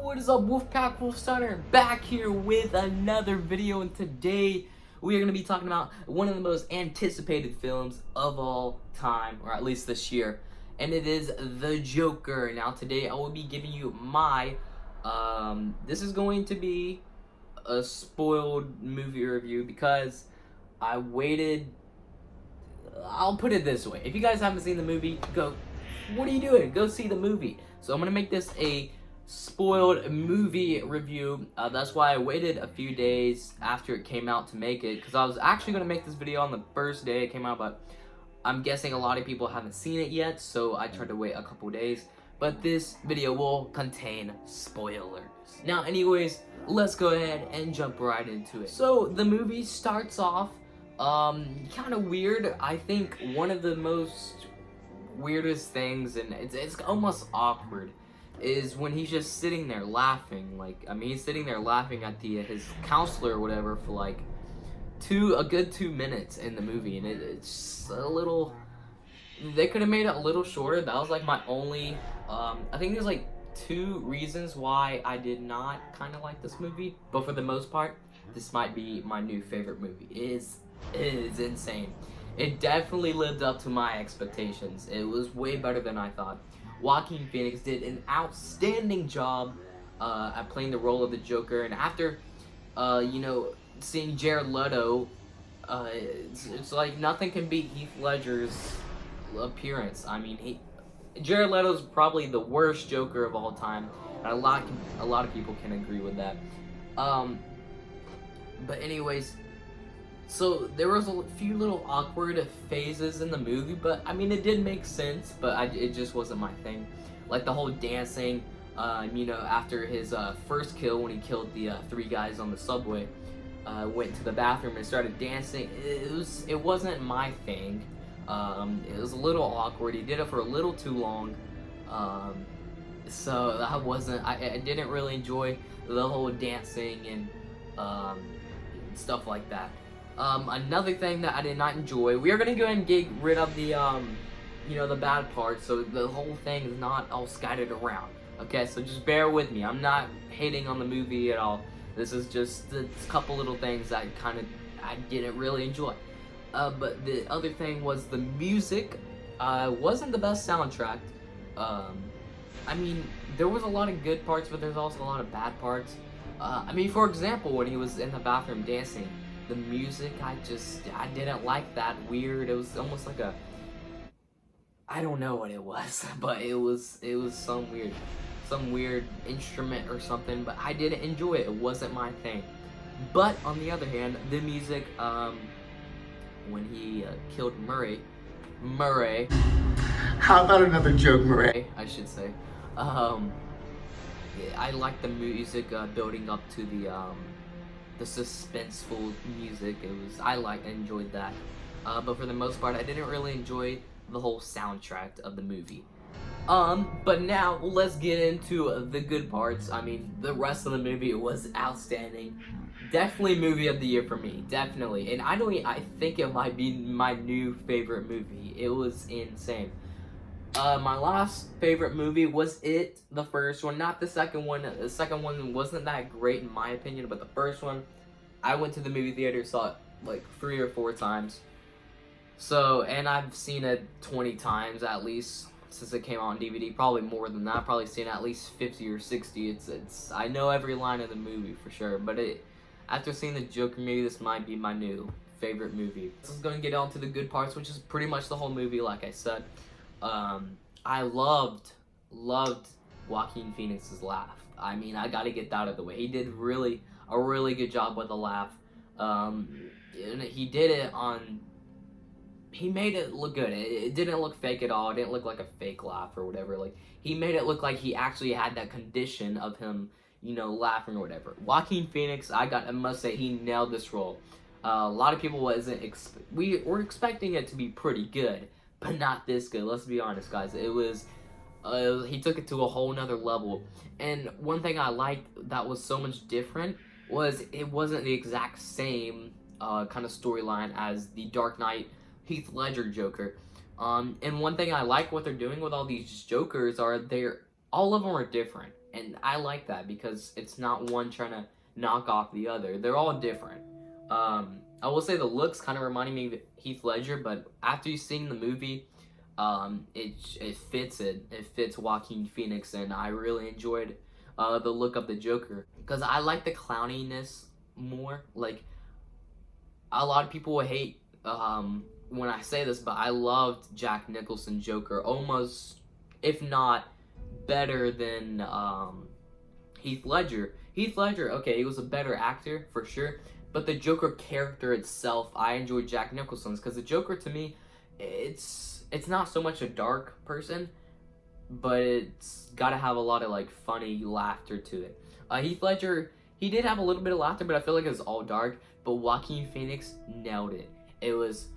What is up, Wolfpack Wolfstunner? Back here with another video, and today we are going to be talking about one of the most anticipated films of all time, or at least this year, and it is The Joker. Now today I will be giving you my, this is going to be a spoiled movie review because I waited. I'll put it this way: if you guys haven't seen the movie, what are you doing? Go see the movie. So I'm gonna make this a spoiled movie review. That's why I waited a few days after it came out to make it, because I was actually gonna make this video on the first day it came out, but I'm guessing a lot of people haven't seen it yet, so I tried to wait a couple days. But this video will contain spoilers. Now, anyways, let's go ahead and jump right into it. So the movie starts off kind of weird. I think one of the most weirdest things, and it's almost awkward, is when he's just sitting there laughing. Like, I mean, he's sitting there laughing at his counselor or whatever for like a good 2 minutes in the movie, and it's a little. They could have made it a little shorter. That was like my only. I think there's like 2 reasons why I did not kind of like this movie, but for the most part, this might be my new favorite movie. It is insane. It definitely lived up to my expectations. It was way better than I thought. Joaquin Phoenix did an outstanding job at playing the role of the Joker, and after, seeing Jared Leto, it's like nothing can beat Heath Ledger's appearance. I mean, Jared Leto's probably the worst Joker of all time, and a lot of people can agree with that. But anyways. So there was a few little awkward phases in the movie, but I mean, it did make sense, but it just wasn't my thing. Like the whole dancing, after his first kill, when he killed the 3 guys on the subway, went to the bathroom and started dancing. It wasn't my thing. It was a little awkward. He did it for a little too long. So I didn't really enjoy the whole dancing and stuff like that. Another thing that I did not enjoy, we are going to go ahead and get rid of the, the bad parts, so the whole thing is not all scattered around. Okay, so just bear with me. I'm not hating on the movie at all. This is just a couple little things that I didn't really enjoy. But the other thing was the music wasn't the best soundtrack. I mean, there was a lot of good parts, but there's also a lot of bad parts. I mean, for example, when he was in the bathroom dancing, the music, I didn't like that. Weird. It was almost like I don't know what it was, but it was some weird instrument or something, but I didn't enjoy it. It wasn't my thing. But on the other hand, the music, when he killed Murray, how about another joke, Murray? I should say, I like the music building up to the suspenseful music. I enjoyed that, but for the most part I didn't really enjoy the whole soundtrack of the movie. But now let's get into the good parts. I mean, the rest of the movie was outstanding. Definitely movie of the year for me, definitely. And I think it might be my new favorite movie. It was insane. My last favorite movie was It, the first one, not the second one. The second one wasn't that great in my opinion, but the first one, I went to the movie theater, saw it like 3 or 4 times. So, and I've seen it 20 times at least since it came out on DVD, probably more than that. I've probably seen it at least 50 or 60. I know every line of the movie for sure, but after seeing the Joker movie, this might be my new favorite movie. So let's go and get on to the good parts, which is pretty much the whole movie, like I said. I loved Joaquin Phoenix's laugh. I mean, I gotta get that out of the way. He did a really good job with the laugh. And he did it he made it look good. It didn't look fake at all. It didn't look like a fake laugh or whatever. Like, he made it look like he actually had that condition of him, laughing or whatever. Joaquin Phoenix, I must say, he nailed this role. A lot of people we were expecting it to be pretty good, but not this good. Let's be honest, guys. He took it to a whole nother level. And one thing I liked that was so much different was it wasn't the exact same kind of storyline as the Dark Knight Heath Ledger Joker. And one thing I like what they're doing with all these Jokers are all of them are different. And I like that because it's not one trying to knock off the other. They're all different. I will say the looks kind of reminding me of Heath Ledger, but after you've seen the movie, it fits it. It fits Joaquin Phoenix, and I really enjoyed the look of the Joker because I like the clowniness more. Like, a lot of people will hate when I say this, but I loved Jack Nicholson Joker almost, if not better than Heath Ledger. Heath Ledger, okay, he was a better actor for sure, but the Joker character itself, I enjoyed Jack Nicholson's because the Joker to me, it's not so much a dark person, but it's got to have a lot of like funny laughter to it. Heath Ledger, he did have a little bit of laughter, but I feel like it was all dark. But Joaquin Phoenix nailed it. It was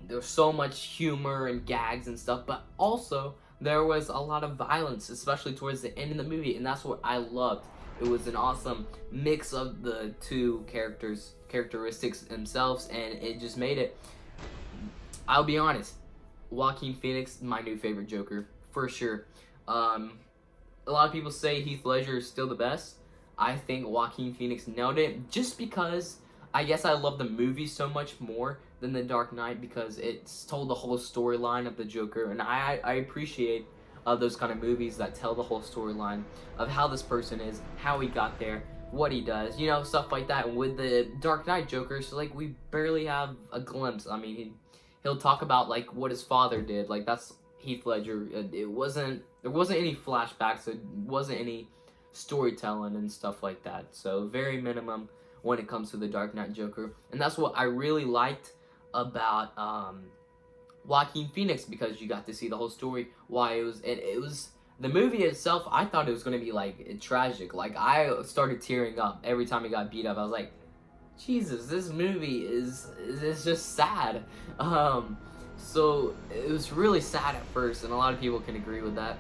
there was so much humor and gags and stuff, but also there was a lot of violence, especially towards the end of the movie, and that's what I loved. It was an awesome mix of the two characteristics themselves, and it just made it. I'll be honest, Joaquin Phoenix, my new favorite Joker, for sure. A lot of people say Heath Ledger is still the best. I think Joaquin Phoenix nailed it, just because I guess I love the movie so much more than The Dark Knight, because it's told the whole storyline of the Joker, and I appreciate those kind of movies that tell the whole storyline of how this person is, how he got there, what he does, you know, stuff like that. And with the Dark Knight Joker, so like we barely have a glimpse. I mean, he'll talk about like what his father did, like that's Heath Ledger. There wasn't any flashbacks, there wasn't any storytelling and stuff like that. So very minimum when it comes to the Dark Knight Joker, and that's what I really liked about Joaquin Phoenix, because you got to see the whole story, why it was the movie itself. I thought it was going to be like tragic. Like, I started tearing up every time he got beat up. I was like, Jesus, this movie is just sad. So it was really sad at first, and a lot of people can agree with that.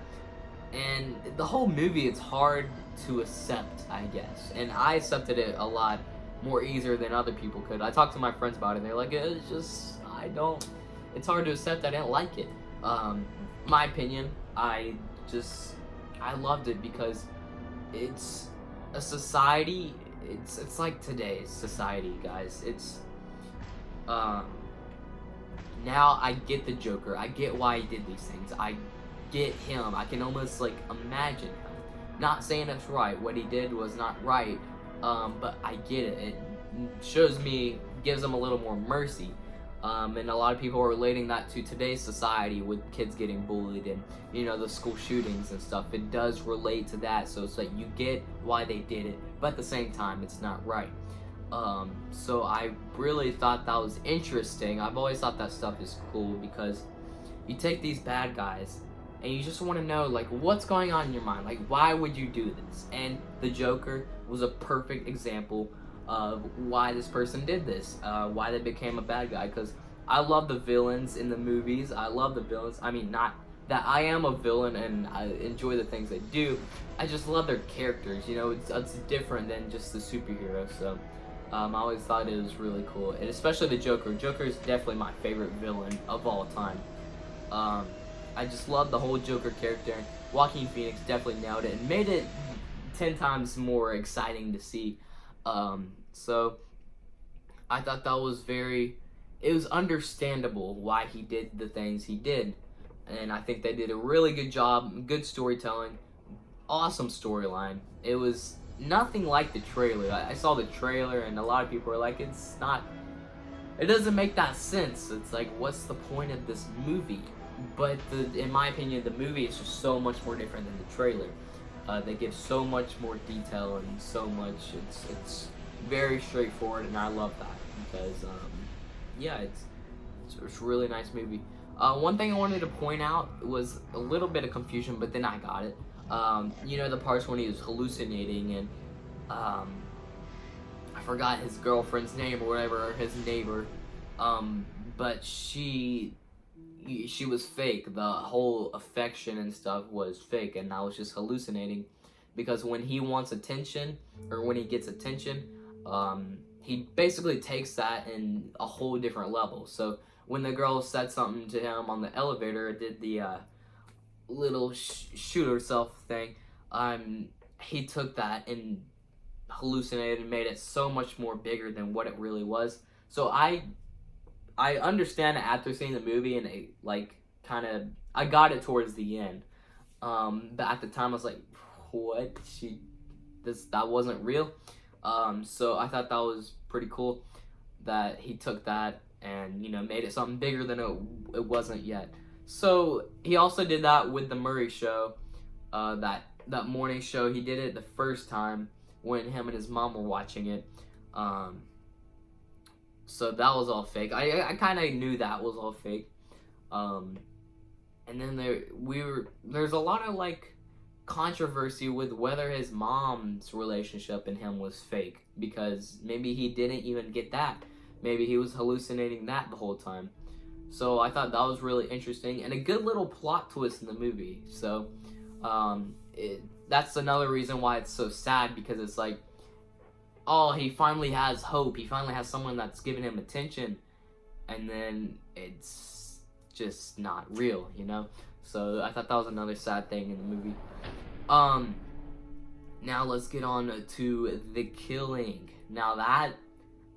And the whole movie, it's hard to accept, I guess, and I accepted it a lot more easier than other people could. I talked to my friends about it, and they're like, it's just, it's hard to accept. I didn't like it. My opinion, I loved it because it's a society. It's like today's society, guys. It's now I get the Joker. I get why he did these things. I get him. I can almost like imagine him. Not saying it's right. What he did was not right. But I get it. It shows me, gives him a little more mercy. And a lot of people are relating that to today's society with kids getting bullied and, you know, the school shootings and stuff. It does relate to that. So it's like you get why they did it, but at the same time, it's not right. So I really thought that was interesting. I've always thought that stuff is cool because you take these bad guys and you just want to know, like, what's going on in your mind? Like, why would you do this? And the Joker was a perfect example of why this person did this, why they became a bad guy. Because I love the villains in the movies. I love the villains. I mean, not that I am a villain and I enjoy the things they do. I just love their characters. You know, it's different than just the superhero. So I always thought it was really cool. And especially the Joker. Joker is definitely my favorite villain of all time. I just love the whole Joker character. Joaquin Phoenix definitely nailed it and made it 10 times more exciting to see. So I thought that was it was understandable why he did the things he did. And I think they did a really good job, good storytelling, awesome storyline. It was nothing like the trailer. I saw the trailer and a lot of people were like, it doesn't make that sense. It's like, what's the point of this movie? But in my opinion, the movie is just so much more different than the trailer. They give so much more detail and so much. It's very straightforward, and I love that because yeah, it's a really nice movie. One thing I wanted to point out was a little bit of confusion, but then I got it. You know, the parts when he was hallucinating and I forgot his girlfriend's name or whatever, or his neighbor, but she was fake. The whole affection and stuff was fake, and I was just hallucinating, because when he wants attention, or when he gets attention, he basically takes that in a whole different level. So when the girl said something to him on the elevator, did the little shoot herself thing, he took that and hallucinated and made it so much more bigger than what it really was. So I understand it after seeing the movie, and it, like, kind of, I got it towards the end. But at the time I was like, what? That wasn't real. So I thought that was pretty cool that he took that and, you know, made it something bigger than it wasn't yet. So he also did that with the Murray Show, that morning show. He did it the first time when him and his mom were watching it. So that was all fake. I kind of knew that was all fake. And then there's a lot of, like, controversy with whether his mom's relationship and him was fake, because maybe he didn't even get that. Maybe he was hallucinating that the whole time. So I thought that was really interesting and a good little plot twist in the movie. So that's another reason why it's so sad, because it's like, oh, he finally has hope. He finally has someone that's giving him attention, and then it's just not real, you know? So I thought that was another sad thing in the movie. Now let's get on to The Killing. Now that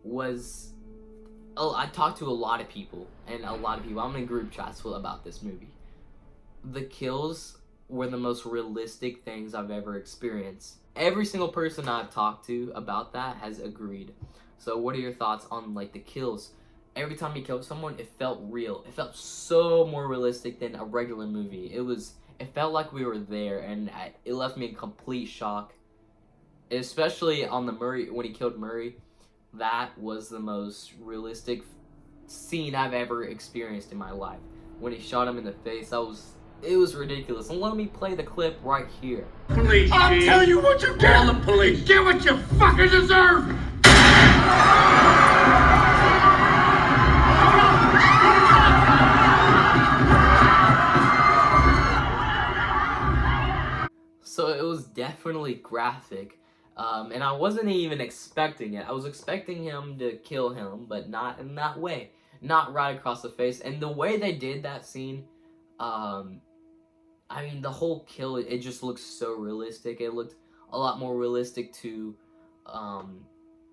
was... Oh, I talked to a lot of people, I'm in group chats about this movie. The kills were the most realistic things I've ever experienced. Every single person I've talked to about that has agreed. So what are your thoughts on, like, the kills? Every time he killed someone, it felt real. It felt so more realistic than a regular movie. It felt like we were there, and it left me in complete shock. Especially on the Murray, when he killed Murray. That was the most realistic scene I've ever experienced in my life. When he shot him in the face, it was ridiculous. And let me play the clip right here. Police, I'll tell you what you get. Call the police. Get what you fucking deserve. So it was definitely graphic. And I wasn't even expecting it. I was expecting him to kill him, but not in that way. Not right across the face. And the way they did that scene, I mean, the whole kill, it just looks so realistic. It looked a lot more realistic to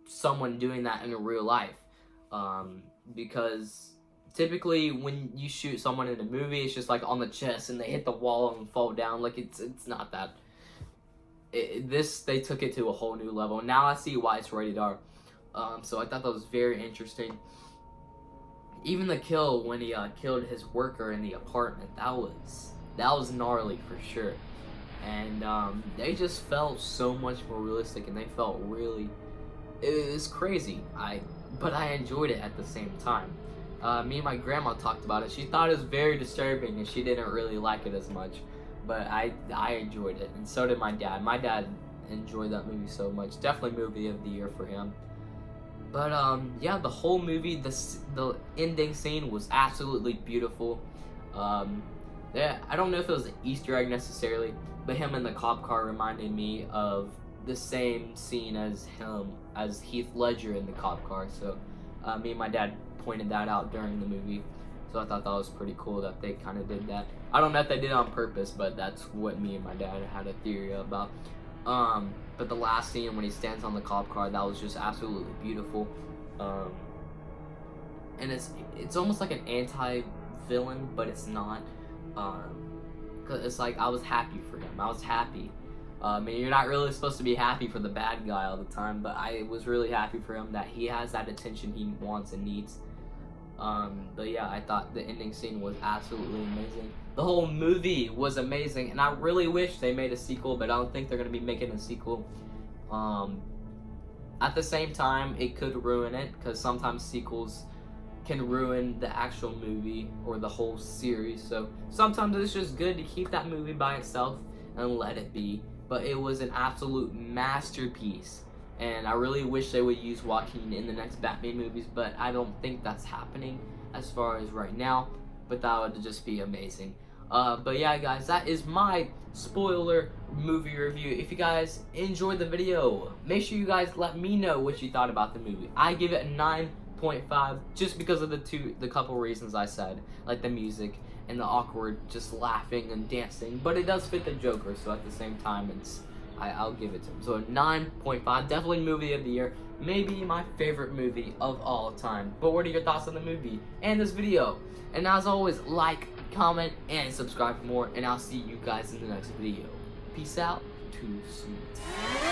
someone doing that in real life. Because typically when you shoot someone in a movie, it's just like on the chest and they hit the wall and fall down. Like, it's not that. They took it to a whole new level. Now I see why it's rated R. So I thought that was very interesting. Even the kill when he killed his worker in the apartment, that was gnarly for sure. And they just felt so much more realistic, and they felt really, it was crazy. But I enjoyed it at the same time. Me and my grandma talked about it. She thought it was very disturbing, and she didn't really like it as much. But I enjoyed it, and so did my dad. My dad enjoyed that movie so much. Definitely movie of the year for him. But yeah, the whole movie, the ending scene was absolutely beautiful. Yeah, I don't know if it was an Easter egg necessarily, but him in the cop car reminded me of the same scene as Heath Ledger in the cop car. So me and my dad pointed that out during the movie. So I thought that was pretty cool that they kind of did that. I don't know if they did it on purpose, but that's what me and my dad had a theory about. But the last scene when he stands on the cop car, that was just absolutely beautiful. And it's almost like an anti-villain, but it's not. 'Cause it's like, I was happy for him. I was happy. And you're not really supposed to be happy for the bad guy all the time, but I was really happy for him that he has that attention he wants and needs. But yeah, I thought the ending scene was absolutely amazing. The whole movie was amazing, and I really wish they made a sequel, but I don't think they're going to be making a sequel. At the same time, it could ruin it, because sometimes sequels can ruin the actual movie or the whole series. So sometimes it's just good to keep that movie by itself and let it be. But it was an absolute masterpiece. And I really wish they would use Joaquin in the next Batman movies, but I don't think that's happening as far as right now. But that would just be amazing. But yeah, guys, that is my spoiler movie review. If you guys enjoyed the video, make sure you guys let me know what you thought about the movie. I give it a 9.5 just because of the couple reasons I said, like the music and the awkward just laughing and dancing. But it does fit the Joker, so at the same time, I'll give it to him. So a 9.5, definitely movie of the year. Maybe my favorite movie of all time. But what are your thoughts on the movie and this video? And as always, like, comment, and subscribe for more. And I'll see you guys in the next video. Peace out. Too sweet.